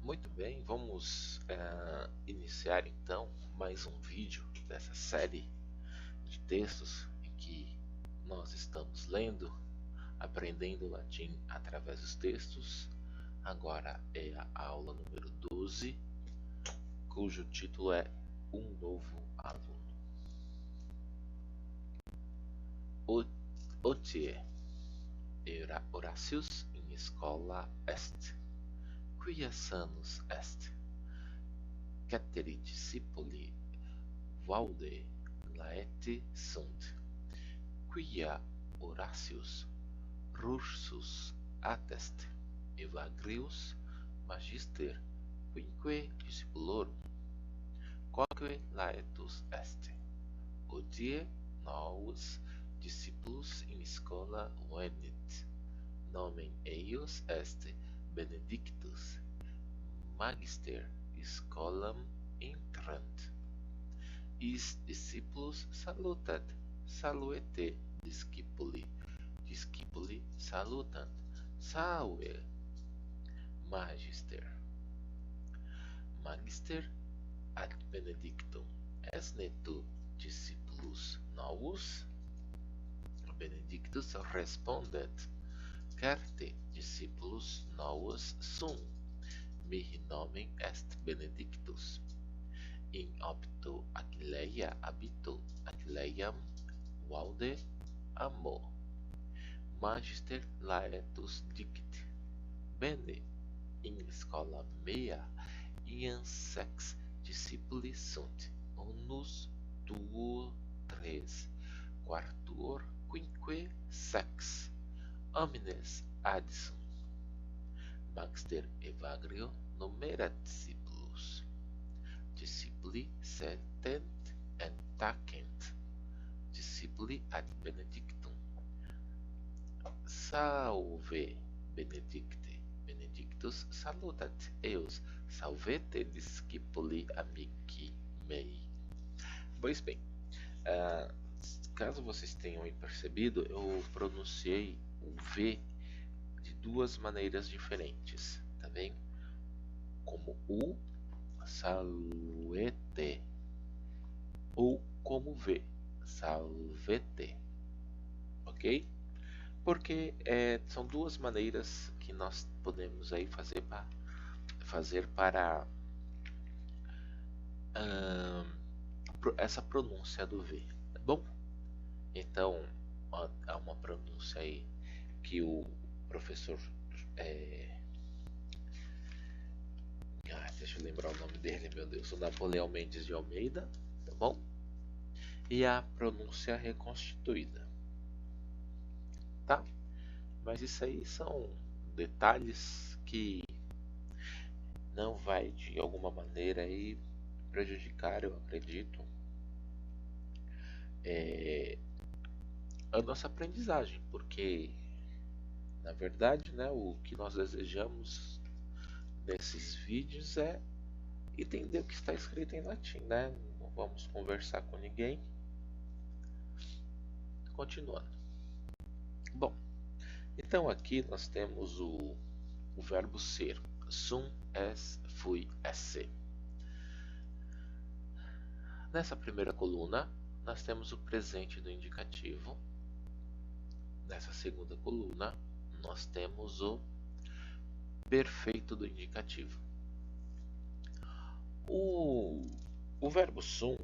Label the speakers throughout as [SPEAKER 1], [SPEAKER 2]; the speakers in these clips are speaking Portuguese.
[SPEAKER 1] Muito bem, vamos iniciar então mais um vídeo dessa série de textos em que nós estamos lendo, aprendendo latim através dos textos. Agora é a aula número 12, cujo título é Um Novo Aluno. Otie Horatius in schola est, quia sanus est, ceteri discipuli valde laeti sunt, quia Horatius rursus attest, Evagrius magister quinque discipulorum, quoque laetus est. Hodie novus discipulus in schola venit, nomen eius est Benedictus, magister scholam intrant. Is discipulus salutat, saluete discipuli, discipuli salutant, salve magister. Magister ad benedictum esne tu discipulus novus? Benedictus respondet, certe discipulus novus sum, mihi nomen est Benedictus. In opto Aquileia habito, Aquileiam valde amo. Magister laetus dicit, bene, in schola mea iam sex discipuli sunt, unus, duo, tres, quartur, quinque, sex, homines addisum. Magister Evagrio numerat discipulus, discipuli setent et tacent, discipuli ad benedictum. Salve Benedicte, Benedictus salutat eus, salvete discipuli amici mei. Pois bem, caso vocês tenham percebido, eu pronunciei o V de duas maneiras diferentes, tá bem? Como U, saluete, ou como V, salvete, ok? Porque são duas maneiras que nós podemos aí fazer para essa pronúncia do V, tá bom? Então, há uma pronúncia aí que o professor deixa eu lembrar o nome dele, meu Deus, o Napoleão Mendes de Almeida, tá bom? E a pronúncia reconstituída, tá? Mas isso aí são detalhes que não vai de alguma maneira aí prejudicar, eu acredito, a nossa aprendizagem, porque na verdade, né, o que nós desejamos nesses vídeos é entender o que está escrito em latim, né? Não vamos conversar com ninguém. Continuando. Bom, então aqui nós temos o verbo ser, sum, es, fui, esse. Nessa primeira coluna, nós temos o presente do indicativo. Nessa segunda coluna, nós temos o perfeito do indicativo. O verbo sum,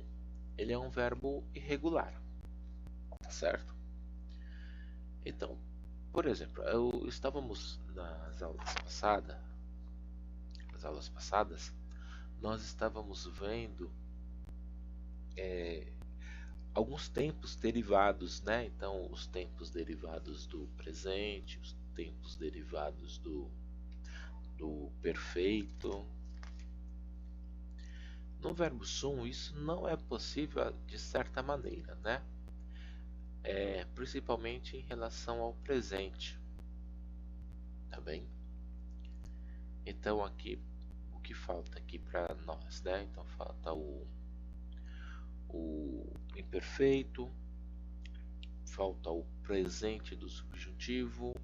[SPEAKER 1] ele é um verbo irregular, tá certo? Então, por exemplo, estávamos nas aulas passadas, nós estávamos vendo alguns tempos derivados, né? Então, os tempos derivados do presente, os tempos derivados do perfeito. No verbo sum, isso não é possível de certa maneira, né? Principalmente em relação ao presente, tá bem? Então aqui, o que falta aqui para nós, né? Então falta o imperfeito, falta o presente do subjuntivo,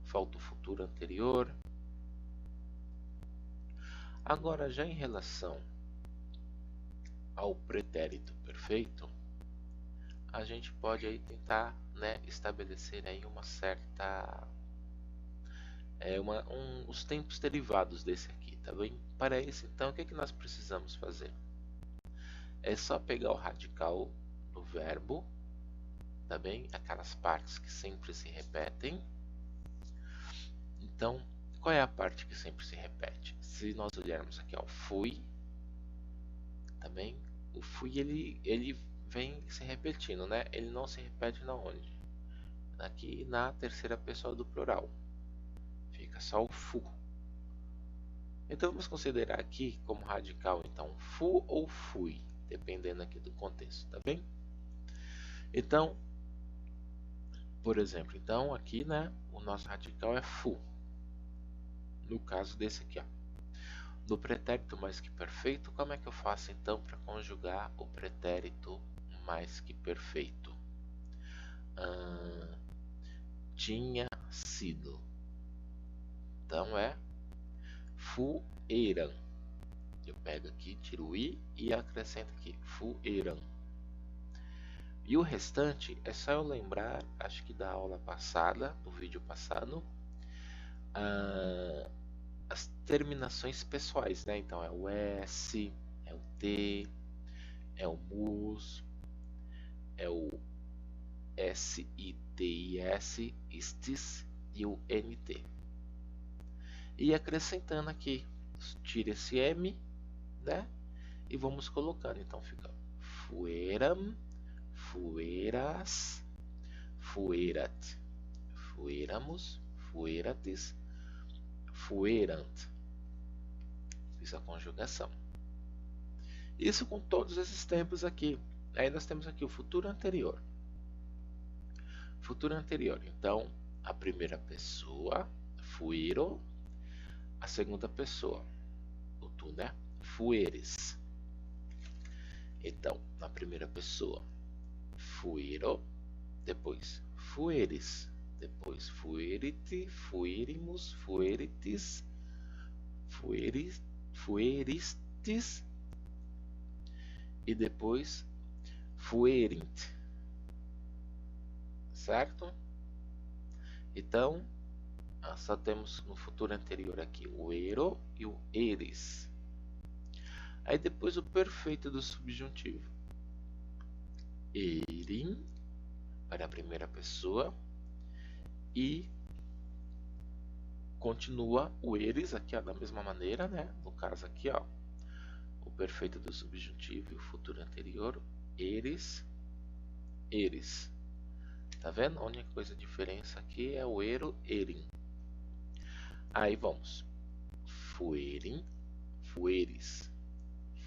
[SPEAKER 1] falta o futuro anterior, Agora, já em relação ao pretérito perfeito, a gente pode aí tentar, né, estabelecer aí uma certa os tempos derivados desse aqui, tá bem? Para isso, então, o que é que nós precisamos fazer? É só pegar o radical do verbo, tá bem? Aquelas partes que sempre se repetem. Então, qual é a parte que sempre se repete? Se nós olharmos aqui, ó, fui, tá bem? O fui ele vem se repetindo, né? Ele não se repete na onde? Aqui na terceira pessoa do plural. Fica só o fu. Então vamos considerar aqui como radical, então, fu ou fui, dependendo aqui do contexto, tá bem? Então, por exemplo, então aqui, né, o nosso radical é fu. No caso desse aqui, ó. No pretérito mais que perfeito, como é que eu faço então para conjugar o pretérito mais que perfeito? Tinha sido. Então é fueram. Eu pego aqui, tiro o i e acrescento aqui, fueram. E o restante é só eu lembrar, acho que da aula passada, do vídeo passado, as terminações pessoais, né? Então é o S, é o T, é o MUS, é o SITIS, ISTIS e o NT. E acrescentando aqui, tira esse M, né? E vamos colocando. Então fica fueram, fueras, fuerat, fuéramos, fuerates, fuerant. Fiz a conjugação. Isso com todos esses tempos aqui. Aí nós temos aqui o futuro anterior. Futuro anterior. Então, a primeira pessoa, fueron. A segunda pessoa, o tu, né? Fueres. Então, na primeira pessoa, fueron. Depois, fueres. Depois, fuerite, fuerimos, fuerites, fueristes. E depois, fuerint. Certo? Então, só temos no futuro anterior aqui o ero e o eres. Aí depois o perfeito do subjuntivo. Erim, para a primeira pessoa. E continua o eres aqui, ó, da mesma maneira, né? No caso aqui, ó, o perfeito do subjuntivo e o futuro anterior. Eres, eres. Tá vendo? A única coisa diferença aqui é o ero, erim. Aí vamos. Fuerim, fueris,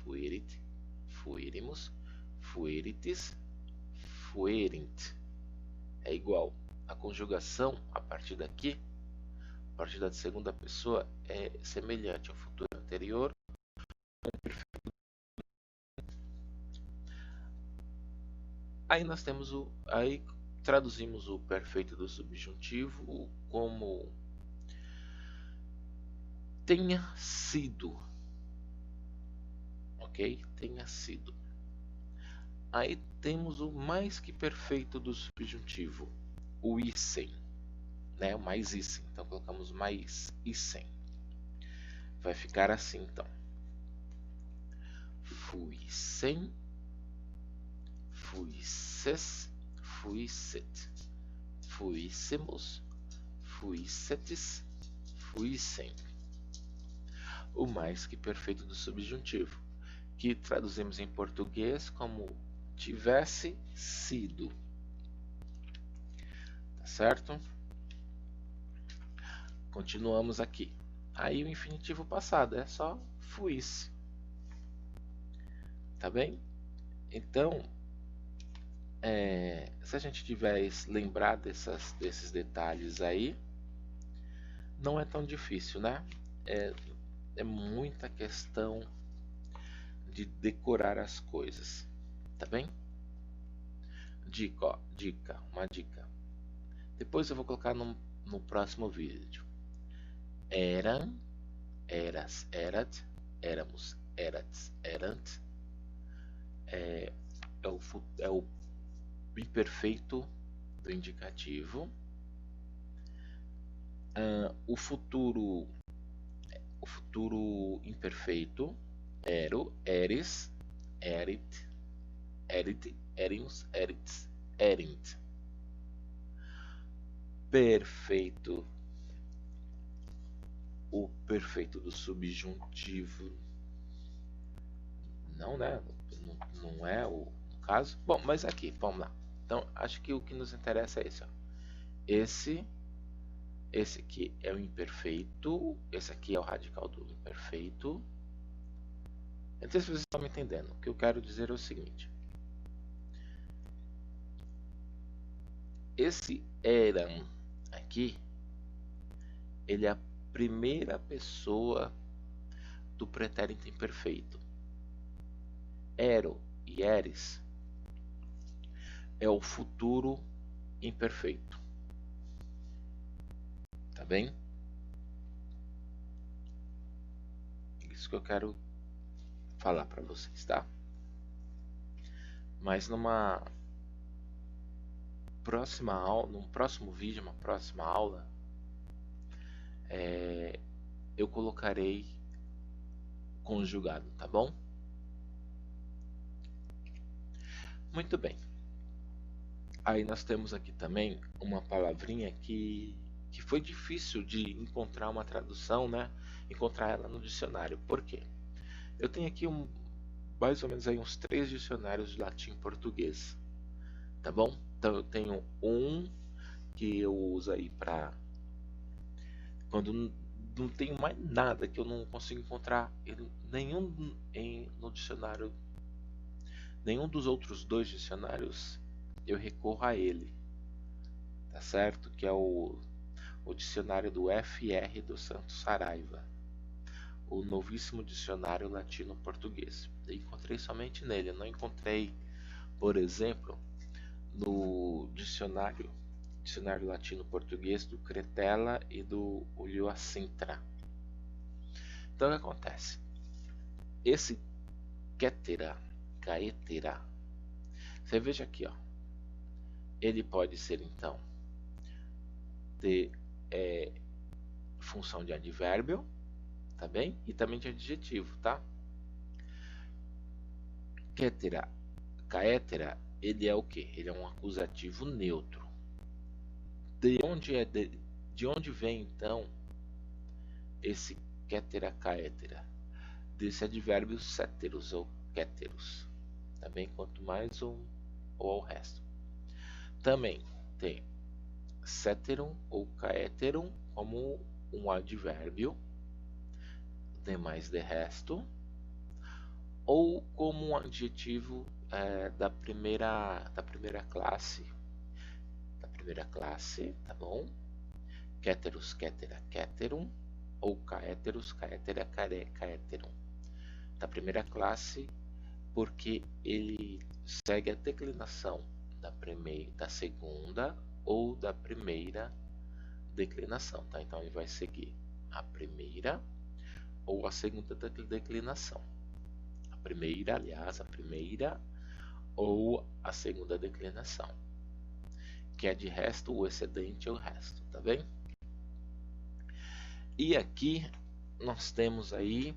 [SPEAKER 1] fuerit, fuerimos, fuerites, fuerint. É igual. A conjugação a partir daqui, a partir da segunda pessoa, é semelhante ao futuro anterior. Aí nós temos aí traduzimos o perfeito do subjuntivo como tenha sido, ok? Tenha sido. Aí temos o mais que perfeito do subjuntivo, o issem, né? O mais issem. Então colocamos mais issem. Vai ficar assim então. Fuissem, fuisses, fuisset, fuíssemos, fuissetes, fuissem. O mais que perfeito do subjuntivo, que traduzimos em português como tivesse sido. Tá certo? Continuamos aqui. Aí o infinitivo passado é só fuisse. Tá bem? Então, se a gente tiver lembrar desses detalhes aí, não é tão difícil, né? É muita questão de decorar as coisas, tá bem? Dica, ó, uma dica. Depois eu vou colocar no próximo vídeo. Eram, eras, erat, éramos, erats, erant, é o imperfeito do indicativo. O futuro imperfeito, ero, eres, erit, erit, erimus, erits, erint. Perfeito, o perfeito do subjuntivo, não, né? Não é o caso. Bom, mas aqui, vamos lá. Então, acho que o que nos interessa é esse, ó. Esse aqui é o imperfeito, esse aqui é o radical do imperfeito. Não sei se vocês estão me entendendo. O que eu quero dizer é o seguinte: esse eram aqui, ele é a primeira pessoa do pretérito imperfeito. Ero e eres é o futuro imperfeito. Tá bem? Isso que eu quero falar para vocês, tá? Mas numa próxima aula, num próximo vídeo, uma próxima aula, eu colocarei conjugado, tá bom? Muito bem. Aí nós temos aqui também uma palavrinha que foi difícil de encontrar uma tradução, né? Encontrar ela no dicionário. Por quê? Eu tenho aqui mais ou menos aí uns 3 dicionários de latim e português, tá bom? Então eu tenho um que eu uso aí para quando não tenho mais nada, que eu não consigo encontrar nenhum no dicionário, nenhum dos outros 2 dicionários, eu recorro a ele, tá certo? Que é o dicionário do FR do Santos Saraiva, o novíssimo dicionário latino-português. Eu encontrei somente nele, eu não encontrei, por exemplo, no dicionário latino-português do Cretella e do Ulloa Sintra. Então o que acontece? Esse caetera, você veja aqui, ó, ele pode ser então ter função de advérbio, tá bem? E também de adjetivo, tá? Caetera, ele é o que? Ele é um acusativo neutro. De onde vem então esse caetera? Desse advérbio ceteros ou queteros, tá bem? Quanto mais um ou ao resto. Também tem ceterum ou caeterum como um advérbio, demais de resto, ou como um adjetivo da primeira classe, tá bom? Queterus, quetera, queterum, ou caeterus, caetera, caeterum, da primeira classe, porque ele segue a declinação da segunda ou da primeira declinação, tá? Então ele vai seguir a primeira ou a segunda declinação. A primeira ou a segunda declinação, que é de resto, o excedente é o resto, tá bem? E aqui nós temos aí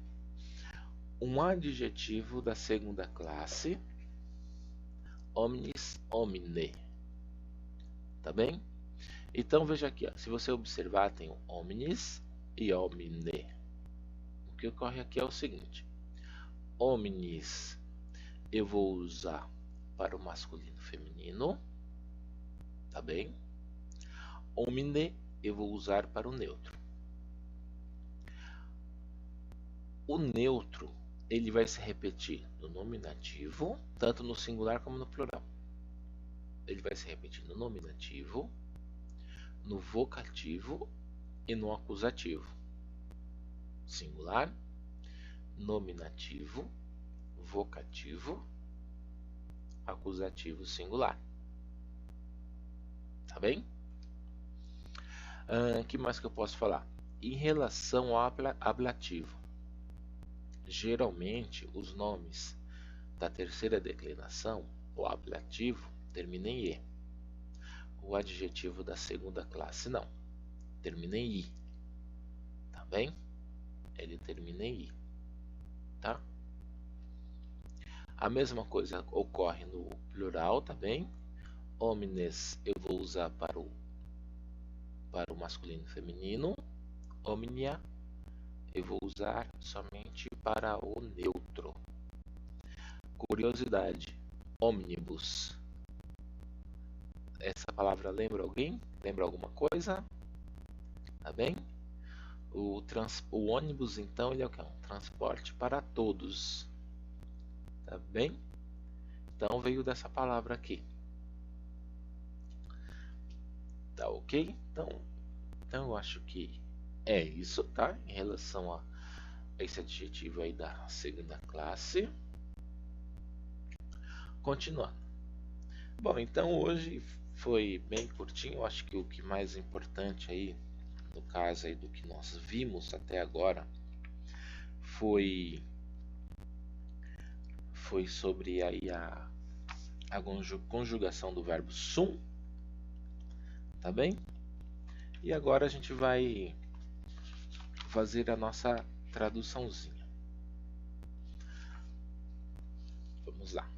[SPEAKER 1] um adjetivo da segunda classe, omnis, omne, tá bem? Então veja aqui, ó, se você observar, tem o omnis e omne. O que ocorre aqui é o seguinte: omnis eu vou usar para o masculino e feminino, tá bem? Omne eu vou usar para o neutro. O neutro ele vai se repetir no nominativo, tanto no singular como no plural. Ele vai se repetir no nominativo, no vocativo e no acusativo. Singular, nominativo, vocativo, acusativo singular. Tá bem? Que mais que eu posso falar? Em relação ao ablativo, geralmente os nomes da terceira declinação, o ablativo, termina em E. O adjetivo da segunda classe não, termina em I. Tá bem? Ele termina em I. Tá? A mesma coisa ocorre no plural, tá bem? Homines eu vou usar para o masculino e feminino. Omnia eu vou usar somente para o neutro. Curiosidade, ônibus. Essa palavra lembra alguém? Lembra alguma coisa? Tá bem? O ônibus, então, ele é o que? Um transporte para todos. Tá bem? Então, veio dessa palavra aqui. Tá ok? Então eu acho que é isso, tá? Em relação a esse adjetivo aí da segunda classe. Continuando. Bom, então hoje foi bem curtinho. Eu acho que o que mais importante aí, no caso aí do que nós vimos até agora, foi sobre aí a conjugação do verbo sum, tá bem? E agora a gente vai fazer a nossa traduçãozinha. Vamos lá.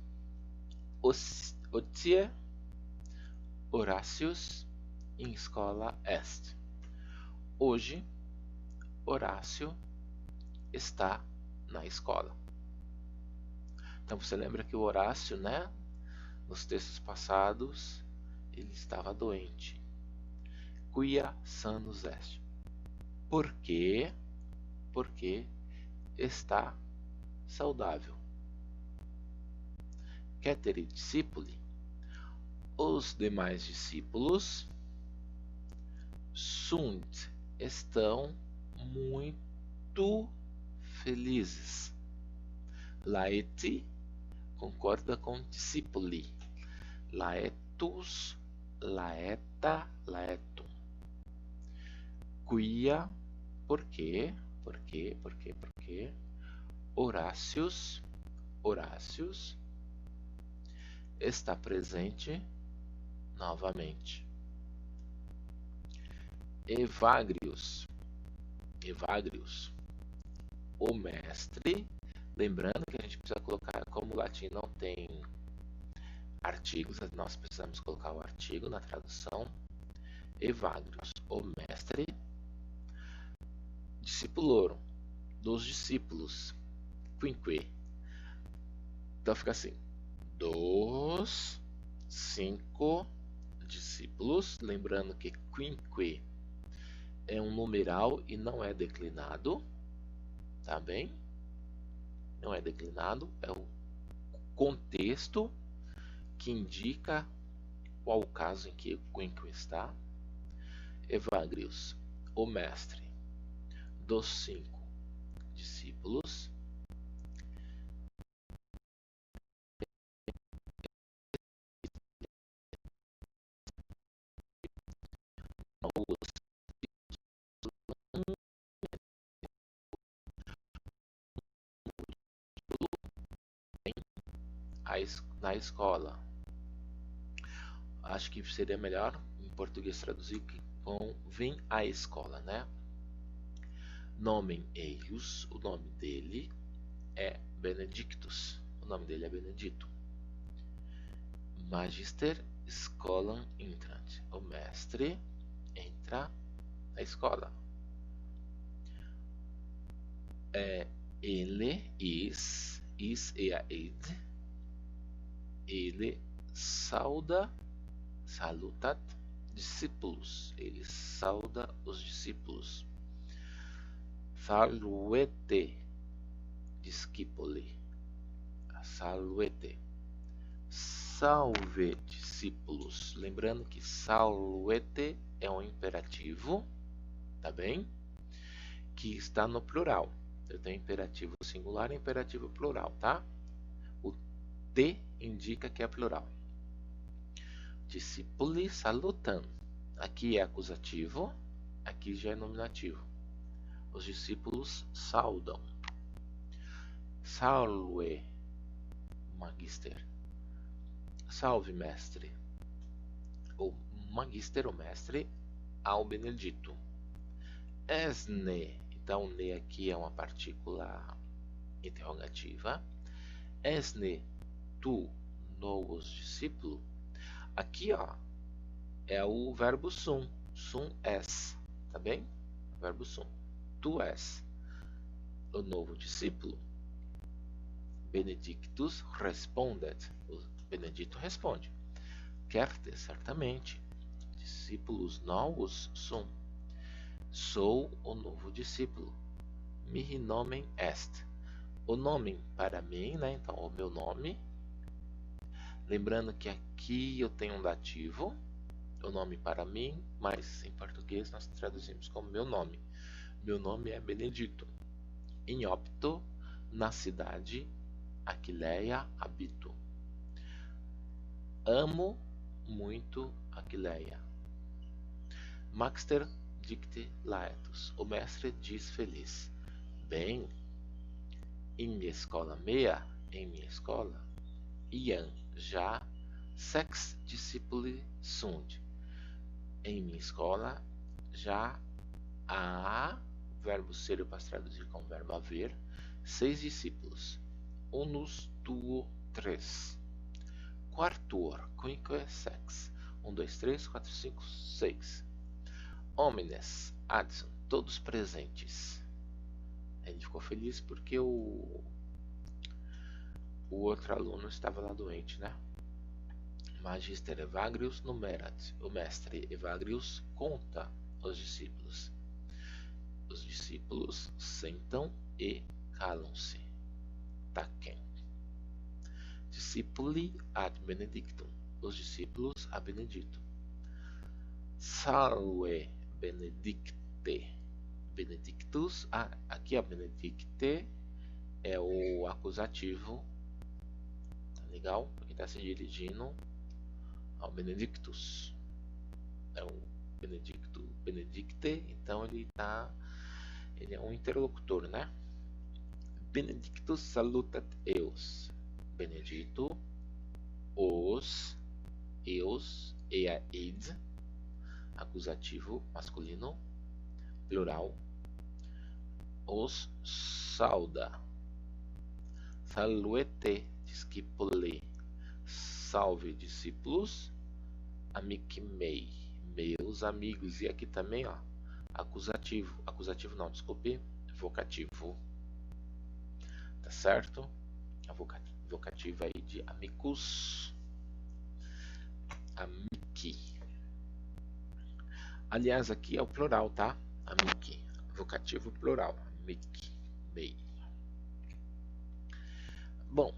[SPEAKER 1] Otie Horácios em escola est. Hoje, Horácio está na escola. Então você lembra que o Horácio, né, nos textos passados, ele estava doente. Quia sanus est. Por quê? Porque está saudável. Keteri discipuli. Os demais discípulos sunt estão muito felizes. Laeti concorda com discipuli. Laetus, laeta, laetum. Quia, por quê? Por quê? Por quê? Por quê? Horácios, Horácios está presente novamente. Evagrius, Evagrius, o mestre. Lembrando que a gente precisa colocar, como o latim não tem artigos, nós precisamos colocar o artigo na tradução. Evagrius, o mestre. Discipulorum, dos discípulos. Quinque. Então fica assim: dos 5 discípulos. Lembrando que quinque é um numeral e não é declinado. Tá bem? Não é declinado, é o contexto que indica qual o caso em que quinque está. Evagrius, o mestre, dos 5 discípulos. Na escola. Acho que seria melhor em português traduzir com vem à escola, né? Nomen eius, o nome dele é Benedictus. O nome dele é Benedito. Magister scholam intrant. O mestre entra na escola. Ele is e a id. Ele salutat discípulos. Ele sauda os discípulos. Saluete discipuli. Saluete. Salve discípulos. Lembrando que saluete é um imperativo, tá bem? Que está no plural. Eu tenho imperativo singular e imperativo plural, tá? O T indica que é plural. Discipuli salutam. Aqui é acusativo, aqui já é nominativo. Os discípulos saudam. Salve, magister. Salve, mestre. O magister, o mestre, ao benedito. Esne. Então, ne aqui é uma partícula interrogativa. Esne tu novos discípulo. Aqui, ó, é o verbo sum. Sum és. Tá bem? O verbo sum. Tu és o novo discípulo. Benedictus respondet. O Benedito responde. Querte, certamente. Discípulos novos sum. Sou o novo discípulo. Mihi nomen est. O nome para mim, né? Então, o meu nome. Lembrando que aqui eu tenho um dativo. O nome para mim, mas em português nós traduzimos como meu nome. Meu nome é Benedito. Em Opto, na cidade Aquileia habito. Amo muito Aquileia. Maxter dicte laetus. O mestre diz feliz. Bem, em minha escola mea, em minha escola, iam já sex discipuli sunt. Em minha escola já há, verbo ser eu posso traduzir como verbo haver, 6 discípulos. Unus, duo, 3. Quartur, quinque, sex. 1, 2, 3, 4, 5, 6. Homines, adson, todos presentes. Ele ficou feliz porque o outro aluno estava lá doente, né? Magister Evagrius numerat. O mestre Evagrius conta os discípulos. Os discípulos sentam e calam-se. Taquen. Discipuli ad benedictum. Os discípulos a Benedito. Salve benedicte. Benedictus. Aqui a benedicte é o acusativo. Tá legal? Porque está se dirigindo ao Benedictus. É o Benedicte, então ele é um interlocutor, né? Benedictus salutat eus. Benedito os, eus, id, acusativo masculino, plural, os sauda. Saluete discipuli. Salve discípulos, amici mei, meus amigos. E aqui também, ó, acusativo não, desculpe, vocativo, tá certo? A vocativa aí de amicus, amici. Aliás, aqui é o plural, tá? Amici, vocativo plural, amici mei. Bom,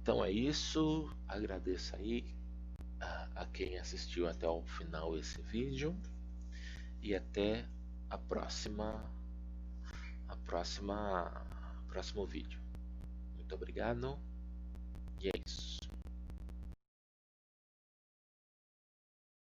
[SPEAKER 1] então é isso. Agradeço aí a quem assistiu até o final esse vídeo e até a próximo vídeo. Muito obrigado e é isso.